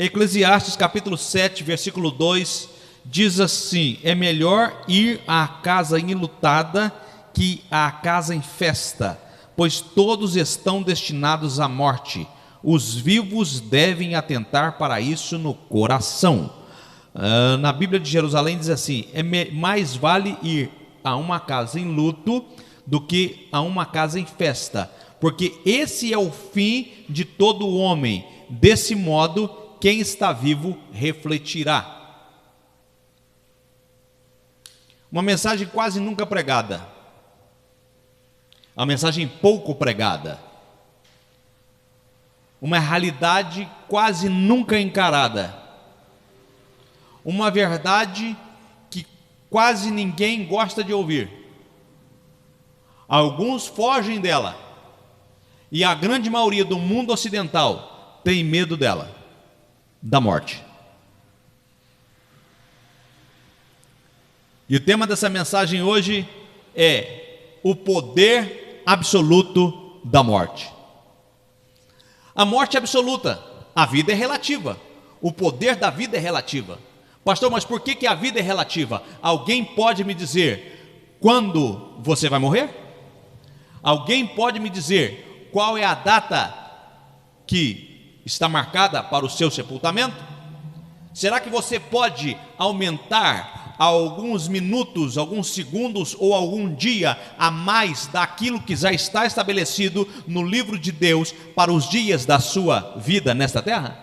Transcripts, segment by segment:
Eclesiastes capítulo 7, versículo 2, diz assim: é melhor ir à casa enlutada que à casa em festa, pois todos estão destinados à morte. Os vivos devem atentar para isso no coração. Na Bíblia de Jerusalém diz assim: mais vale ir a uma casa em luto do que a uma casa em festa, porque esse é o fim de todo homem. Desse modo, quem está vivo refletirá. Uma mensagem quase nunca pregada, uma mensagem pouco pregada, uma realidade quase nunca encarada, uma verdade que quase ninguém gosta de ouvir. Alguns fogem dela, e a grande maioria do mundo ocidental tem medo dela, da morte. E o tema dessa mensagem hoje é o poder absoluto da morte. A morte é absoluta, a vida é relativa, o poder da vida é relativa. Pastor, mas por que a vida é relativa? Alguém pode me dizer quando você vai morrer? Alguém pode me dizer qual é a data que está marcada para o seu sepultamento? Será que você pode aumentar alguns minutos, alguns segundos ou algum dia a mais daquilo que já está estabelecido no livro de Deus para os dias da sua vida nesta terra?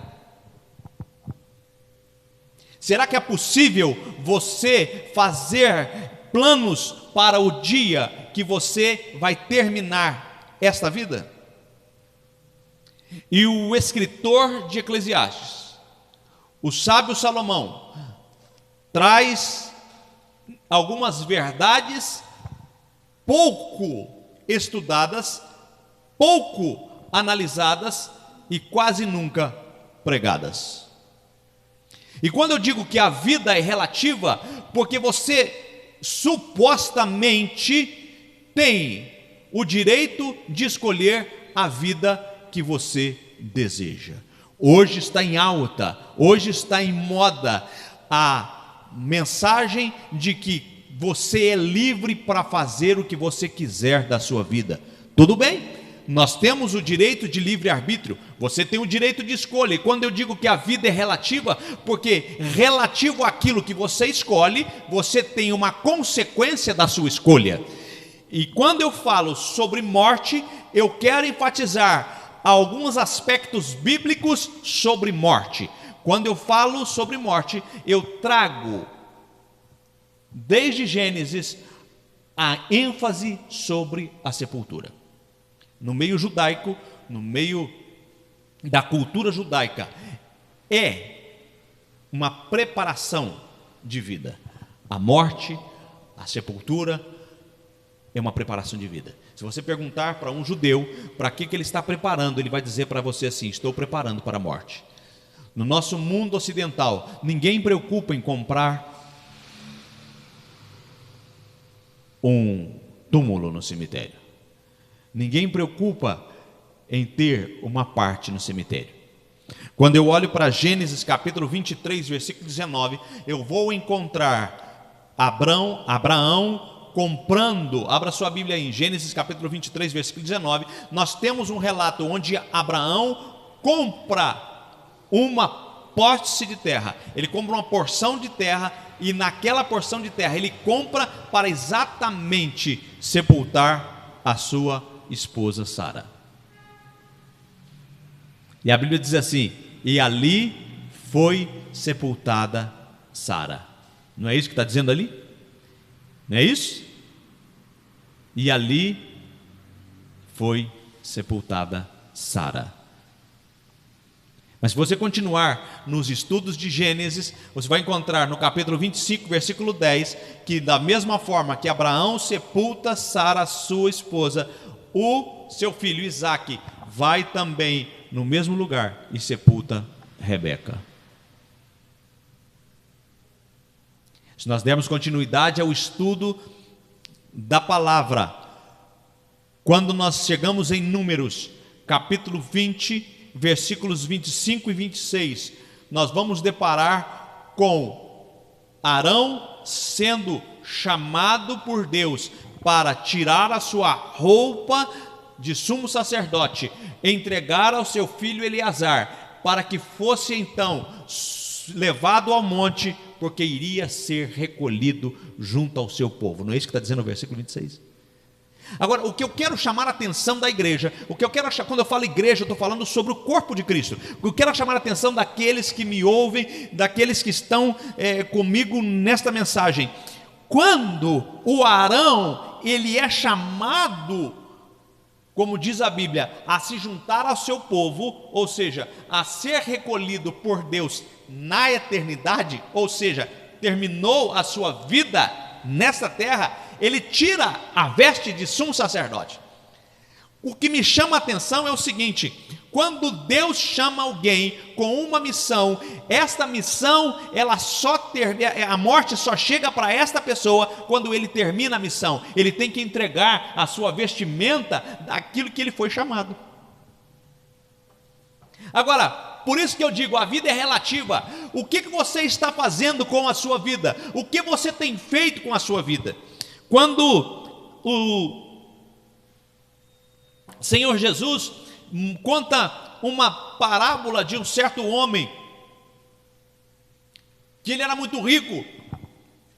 Será que é possível você fazer planos para o dia que você vai terminar esta vida? E o escritor de Eclesiastes, o sábio Salomão, traz algumas verdades pouco estudadas, pouco analisadas e quase nunca pregadas. E quando eu digo que a vida é relativa, porque você supostamente tem o direito de escolher a vida que você deseja. Hoje está em alta, hoje está em moda a mensagem de que você é livre para fazer o que você quiser da sua vida. Tudo bem, nós temos o direito de livre-arbítrio, você tem o direito de escolha. E quando eu digo que a vida é relativa, porque relativo àquilo que você escolhe, você tem uma consequência da sua escolha. E quando eu falo sobre morte, eu quero enfatizar alguns aspectos bíblicos sobre morte. Quando eu falo sobre morte, eu trago, desde Gênesis, a ênfase sobre a sepultura. No meio judaico, no meio da cultura judaica, é uma preparação de vida. A morte, a sepultura, é uma preparação de vida. Se você perguntar para um judeu para que ele está preparando, ele vai dizer para você assim: estou preparando para a morte. No nosso mundo ocidental, ninguém preocupa em comprar um túmulo no cemitério. Ninguém preocupa em ter uma parte no cemitério. Quando eu olho para Gênesis capítulo 23, versículo 19, eu vou encontrar Abraão comprando, abra sua Bíblia aí, em Gênesis capítulo 23, versículo 19, nós temos um relato onde Abraão compra uma posse de terra, ele compra uma porção de terra, e naquela porção de terra ele compra para exatamente sepultar a sua esposa Sara. E a Bíblia diz assim: e ali foi sepultada Sara. Não é isso que está dizendo ali? Não é isso? E ali foi sepultada Sara. Mas se você continuar nos estudos de Gênesis, você vai encontrar no capítulo 25, versículo 10, que da mesma forma que Abraão sepulta Sara, sua esposa, o seu filho Isaque vai também no mesmo lugar e sepulta Rebeca. Se nós dermos continuidade ao estudo da palavra, quando nós chegamos em Números, capítulo 20, versículos 25 e 26, nós vamos deparar com Arão sendo chamado por Deus para tirar a sua roupa de sumo sacerdote, entregar ao seu filho Eleazar, para que fosse então levado ao monte, porque iria ser recolhido junto ao seu povo. Não é isso que está dizendo o versículo 26? Agora, o que eu quero chamar a atenção da igreja, quando eu falo igreja, eu estou falando sobre o corpo de Cristo. O que eu quero chamar a atenção daqueles que me ouvem, daqueles que estão comigo nesta mensagem. Quando o Arão, ele é chamado, como diz a Bíblia, a se juntar ao seu povo, ou seja, a ser recolhido por Deus na eternidade, ou seja, terminou a sua vida nesta terra, ele tira a veste de sumo sacerdote. O que me chama a atenção é o seguinte: quando Deus chama alguém com uma missão, esta missão, a morte só chega para esta pessoa quando ele termina a missão. Ele tem que entregar a sua vestimenta daquilo que ele foi chamado. Agora, por isso que eu digo, a vida é relativa. O que você está fazendo com a sua vida? O que você tem feito com a sua vida? Quando o Senhor Jesus conta uma parábola de um certo homem, que ele era muito rico,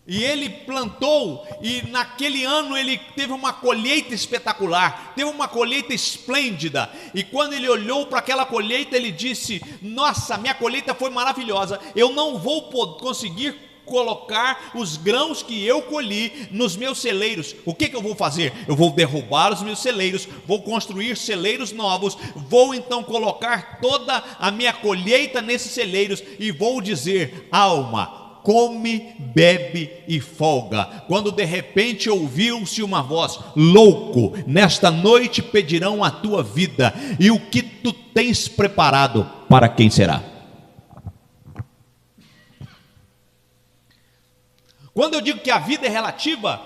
e ele plantou, e naquele ano ele teve uma colheita espetacular, teve uma colheita esplêndida, e quando ele olhou para aquela colheita, ele disse: nossa, minha colheita foi maravilhosa, eu não vou conseguir colocar os grãos que eu colhi nos meus celeiros. O que eu vou fazer? Eu vou derrubar os meus celeiros, vou construir celeiros novos, vou então colocar toda a minha colheita nesses celeiros e vou dizer: alma, come, bebe e folga. Quando de repente ouviu-se uma voz: louco, nesta noite pedirão a tua vida, e o que tu tens preparado, para quem será? Quando eu digo que a vida é relativa,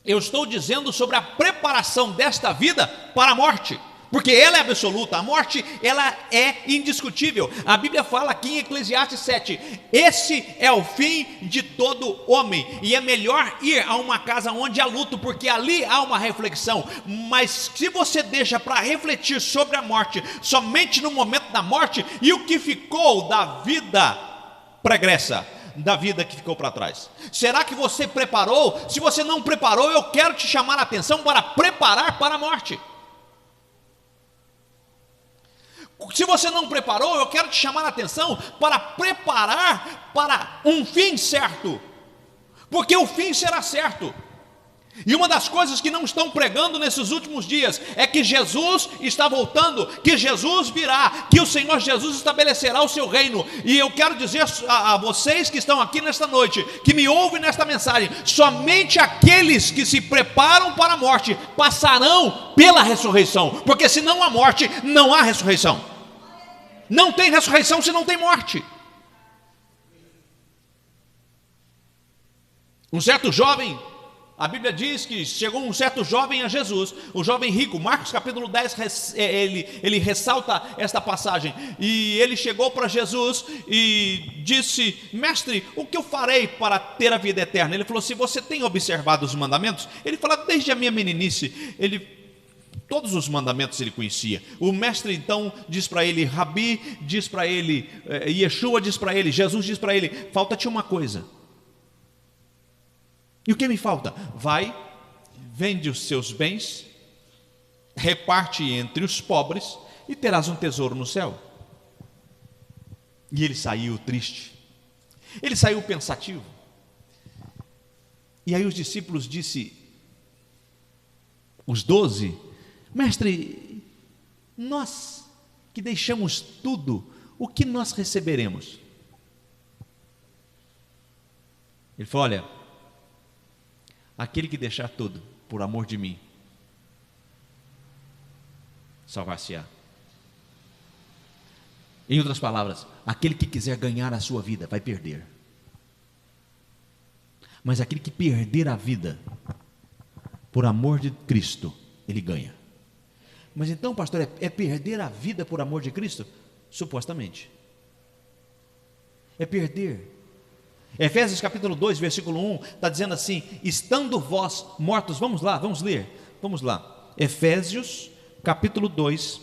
eu estou dizendo sobre a preparação desta vida para a morte, porque ela é absoluta, a morte ela é indiscutível. A Bíblia fala aqui em Eclesiastes 7, esse é o fim de todo homem, e é melhor ir a uma casa onde há luto, porque ali há uma reflexão. Mas se você deixa para refletir sobre a morte somente no momento da morte, e o que ficou da vida pregressa, da vida que ficou para trás? Será que você preparou? Se você não preparou, eu quero te chamar a atenção para preparar para a morte. Se você não preparou, eu quero te chamar a atenção para preparar para um fim certo, porque o fim será certo. E uma das coisas que não estão pregando nesses últimos dias é que Jesus está voltando, que Jesus virá, que o Senhor Jesus estabelecerá o seu reino. E eu quero dizer a vocês que estão aqui nesta noite, que me ouvem nesta mensagem, somente aqueles que se preparam para a morte passarão pela ressurreição, porque se não há morte, não há ressurreição. Não tem ressurreição se não tem morte. Um certo jovem, a Bíblia diz que chegou um certo jovem a Jesus, o jovem rico. Marcos capítulo 10, ele ressalta esta passagem. E ele chegou para Jesus e disse: mestre, o que eu farei para ter a vida eterna? Ele falou: se você tem observado os mandamentos. Ele falou: desde a minha meninice. Todos os mandamentos ele conhecia. O mestre então diz para ele, Rabi diz para ele, Yeshua diz para ele, Jesus diz para ele: falta-te uma coisa. E o que me falta? Vai, vende os seus bens, reparte entre os pobres e terás um tesouro no céu. E ele saiu triste, ele saiu pensativo. E aí os discípulos disse, os 12, mestre, nós que deixamos tudo, o que nós receberemos? Ele falou: olha, aquele que deixar tudo por amor de mim, salvar-se-á. Em outras palavras, aquele que quiser ganhar a sua vida vai perder. Mas aquele que perder a vida por amor de Cristo, ele ganha. Mas então, pastor, é perder a vida por amor de Cristo? supostamente. É perder. Efésios capítulo 2, versículo 1, está dizendo assim: estando vós mortos, vamos lá, vamos ler, vamos lá. Efésios capítulo 2.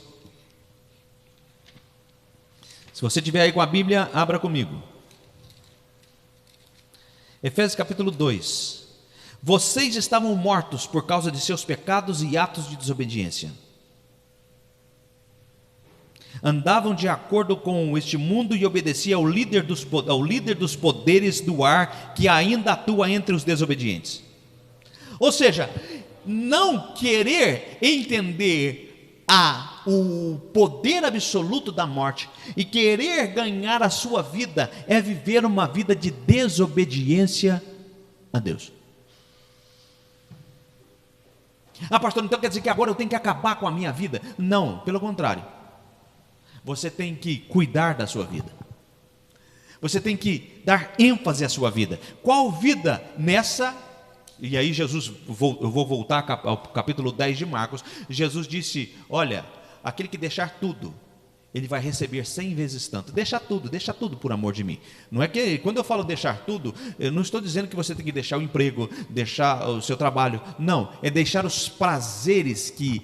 Se você tiver aí com a Bíblia, abra comigo. Efésios capítulo 2. Vocês estavam mortos por causa de seus pecados e atos de desobediência. Andavam de acordo com este mundo e obedeciam ao líder dos poderes do ar, que ainda atua entre os desobedientes. Ou seja, não querer entender o poder absoluto da morte e querer ganhar a sua vida é viver uma vida de desobediência a Deus. Ah, pastor, então quer dizer que agora eu tenho que acabar com a minha vida? Não, pelo contrário. Você tem que cuidar da sua vida. Você tem que dar ênfase à sua vida. Qual vida nessa? E aí eu vou voltar ao capítulo 10 de Marcos. Jesus disse: olha, aquele que deixar tudo, ele vai receber 100 vezes tanto. Deixa tudo por amor de mim. Não é que, quando eu falo deixar tudo, eu não estou dizendo que você tem que deixar o emprego, deixar o seu trabalho. Não, é deixar os prazeres que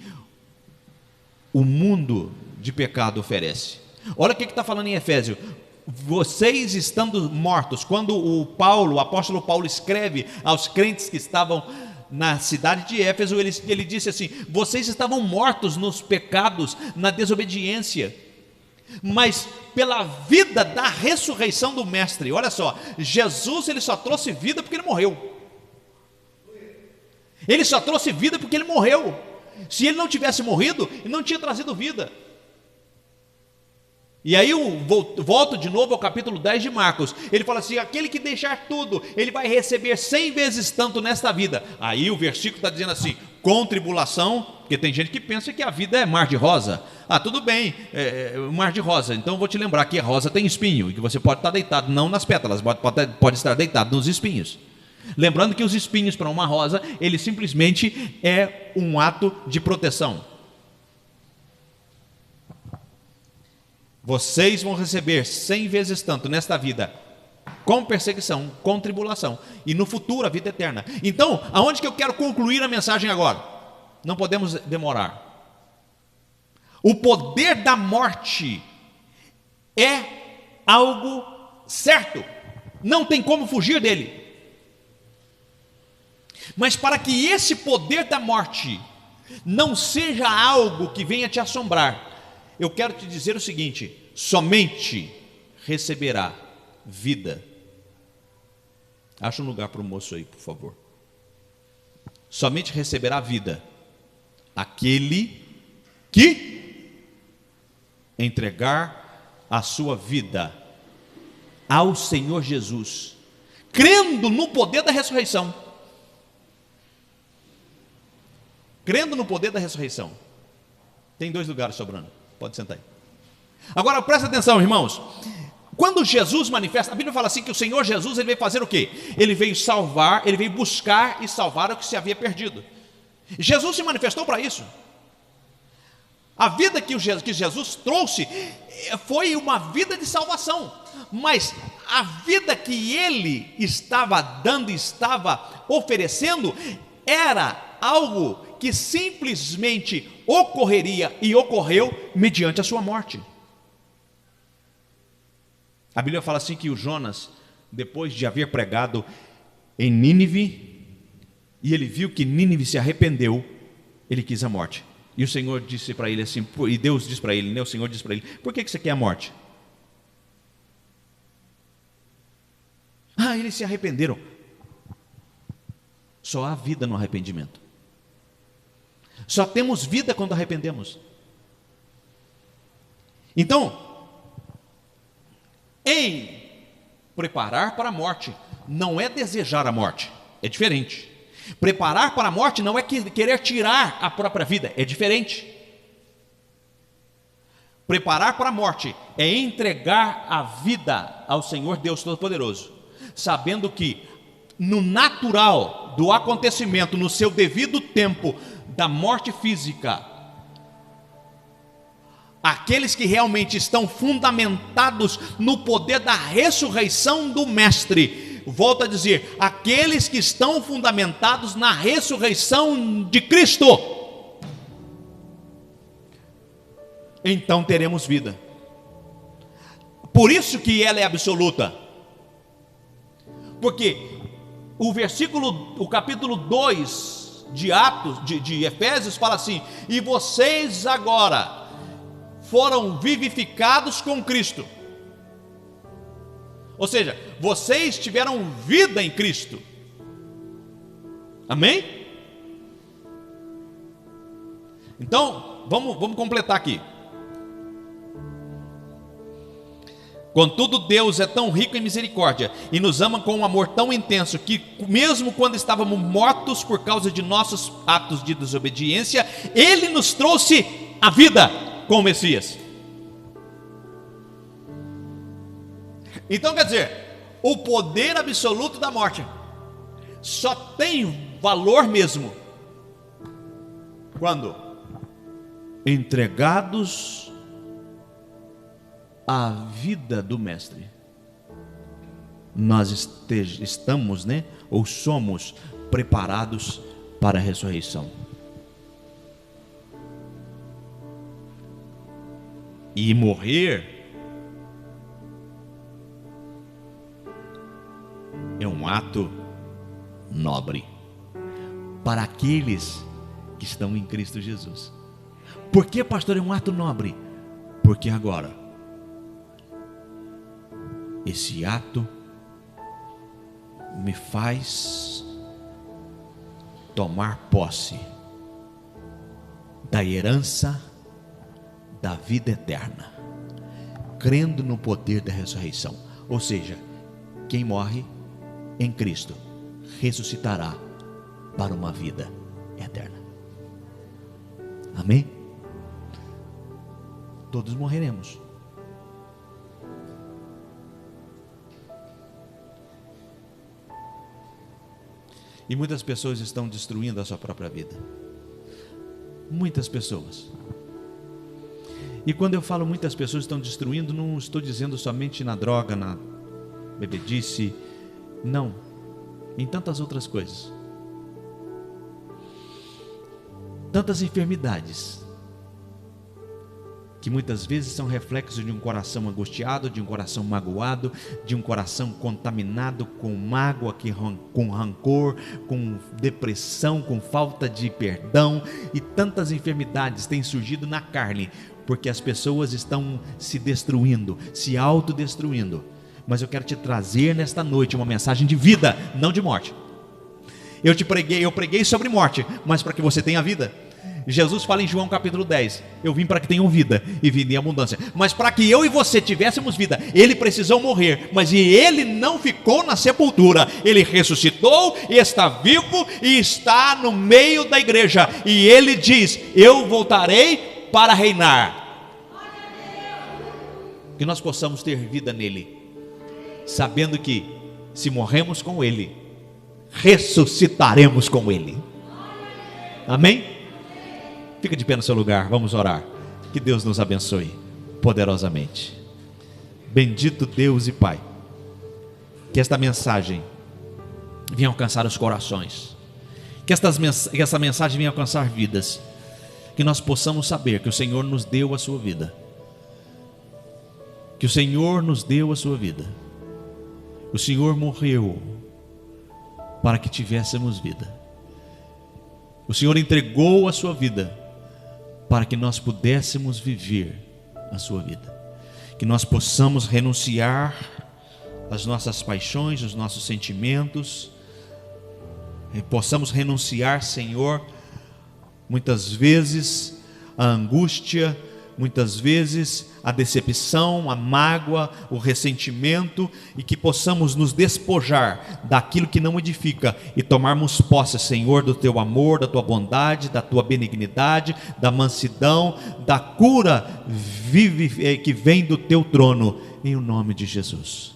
o mundo de pecado oferece. Olha o que está falando em Efésios: vocês estando mortos. Quando o apóstolo Paulo escreve aos crentes que estavam na cidade de Éfeso, ele disse assim: vocês estavam mortos nos pecados, na desobediência, mas pela vida da ressurreição do mestre. Olha só, Jesus, ele só trouxe vida porque ele morreu. Ele só trouxe vida porque ele morreu. Se ele não tivesse morrido, ele não tinha trazido vida. E aí eu volto de novo ao capítulo 10 de Marcos. Ele fala assim: aquele que deixar tudo, ele vai receber 100 vezes tanto nesta vida. Aí o versículo está dizendo assim: com tribulação, porque tem gente que pensa que a vida é mar de rosa. Ah, tudo bem, mar de rosa. Então eu vou te lembrar que a rosa tem espinho, e que você pode estar deitado não nas pétalas, pode estar deitado nos espinhos. Lembrando que os espinhos para uma rosa, ele simplesmente é um ato de proteção. Vocês vão receber 100 vezes tanto nesta vida, com perseguição, com tribulação, e no futuro a vida eterna. Então, aonde que eu quero concluir a mensagem agora? Não podemos demorar. O poder da morte é algo certo, não tem como fugir dele. Mas para que esse poder da morte não seja algo que venha te assombrar, eu quero te dizer o seguinte: somente receberá vida. Acha um lugar para o moço aí, por favor. Somente receberá vida aquele que entregar a sua vida ao Senhor Jesus, crendo no poder da ressurreição. Crendo no poder da ressurreição. Tem 2 lugares sobrando. Pode sentar aí. Agora presta atenção, irmãos. Quando Jesus manifesta, a Bíblia fala assim que o Senhor Jesus, ele veio fazer o quê? Ele veio salvar, ele veio buscar e salvar o que se havia perdido. Jesus se manifestou para isso. A vida que Jesus trouxe foi uma vida de salvação, mas a vida que ele estava dando, estava oferecendo, era algo que simplesmente ocorreria e ocorreu mediante a sua morte. A Bíblia fala assim que o Jonas, depois de haver pregado em Nínive, e ele viu que Nínive se arrependeu, ele quis a morte. E o Senhor disse para ele assim, e Deus disse para ele, né? O Senhor disse para ele: por que você quer a morte? Ah, eles se arrependeram. Só há vida no arrependimento. Só temos vida quando arrependemos. Então, em preparar para a morte, não é desejar a morte, é diferente. Preparar para a morte não é querer tirar a própria vida, é diferente. Preparar para a morte é entregar a vida ao Senhor Deus Todo-Poderoso, sabendo que no natural do acontecimento, no seu devido tempo da morte física, aqueles que realmente estão fundamentados no poder da ressurreição do Mestre. Volto a dizer, aqueles que estão fundamentados na ressurreição de Cristo, então teremos vida. Por isso que ela é absoluta. Porque o capítulo 2 de Atos, de Efésios, fala assim: e vocês agora foram vivificados com Cristo. Ou seja, vocês tiveram vida em Cristo. Amém? Então, vamos completar aqui. Contudo, Deus é tão rico em misericórdia e nos ama com um amor tão intenso que, mesmo quando estávamos mortos por causa de nossos atos de desobediência, Ele nos trouxe a vida com o Messias. Então, quer dizer, o poder absoluto da morte só tem valor mesmo quando entregados a vida do Mestre, nós estamos, ou somos preparados para a ressurreição. E morrer é um ato nobre para aqueles que estão em Cristo Jesus. Por que, pastor, é um ato nobre? Porque agora esse ato me faz tomar posse da herança da vida eterna, crendo no poder da ressurreição. Ou seja, quem morre em Cristo ressuscitará para uma vida eterna. Amém? Todos morreremos. E muitas pessoas estão destruindo a sua própria vida. Muitas pessoas. E quando eu falo muitas pessoas estão destruindo, não estou dizendo somente na droga, na bebedice. Não. Em tantas outras coisas. Tantas enfermidades. Que muitas vezes são reflexos de um coração angustiado, de um coração magoado, de um coração contaminado com mágoa, com rancor, com depressão, com falta de perdão. E tantas enfermidades têm surgido na carne, porque as pessoas estão se destruindo, se autodestruindo. Mas eu quero te trazer nesta noite uma mensagem de vida, não de morte. Eu preguei sobre morte, mas para que você tenha vida. Jesus fala em João capítulo 10, eu vim para que tenham vida e vida em abundância. Mas para que eu e você tivéssemos vida, Ele precisou morrer. Mas Ele não ficou na sepultura, Ele ressuscitou e está vivo e está no meio da igreja. E Ele diz, eu voltarei para reinar. Que nós possamos ter vida nele, sabendo que se morremos com Ele, ressuscitaremos com Ele. Amém? Fica de pé no seu lugar, vamos orar. Que Deus nos abençoe poderosamente. Bendito Deus e Pai, que esta mensagem venha alcançar os corações, que essa mensagem venha alcançar vidas, que nós possamos saber que o Senhor nos deu a sua vida, que o Senhor nos deu a sua vida, o Senhor morreu para que tivéssemos vida, o Senhor entregou a sua vida para que nós pudéssemos viver a sua vida, que nós possamos renunciar às nossas paixões, aos nossos sentimentos, possamos renunciar, Senhor, muitas vezes a angústia, muitas vezes a decepção, a mágoa, o ressentimento, e que possamos nos despojar daquilo que não edifica e tomarmos posse, Senhor, do Teu amor, da Tua bondade, da Tua benignidade, da mansidão, da cura que vem do Teu trono, em o nome de Jesus.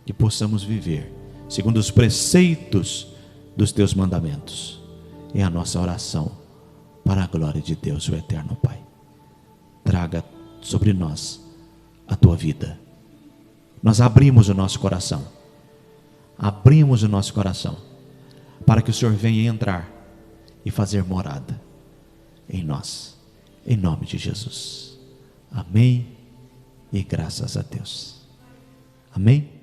Que possamos viver segundo os preceitos dos Teus mandamentos. É a nossa oração para a glória de Deus, o eterno Pai. Traga sobre nós a tua vida. Nós abrimos o nosso coração, para que o Senhor venha entrar e fazer morada em nós, em nome de Jesus. Amém e graças a Deus. Amém.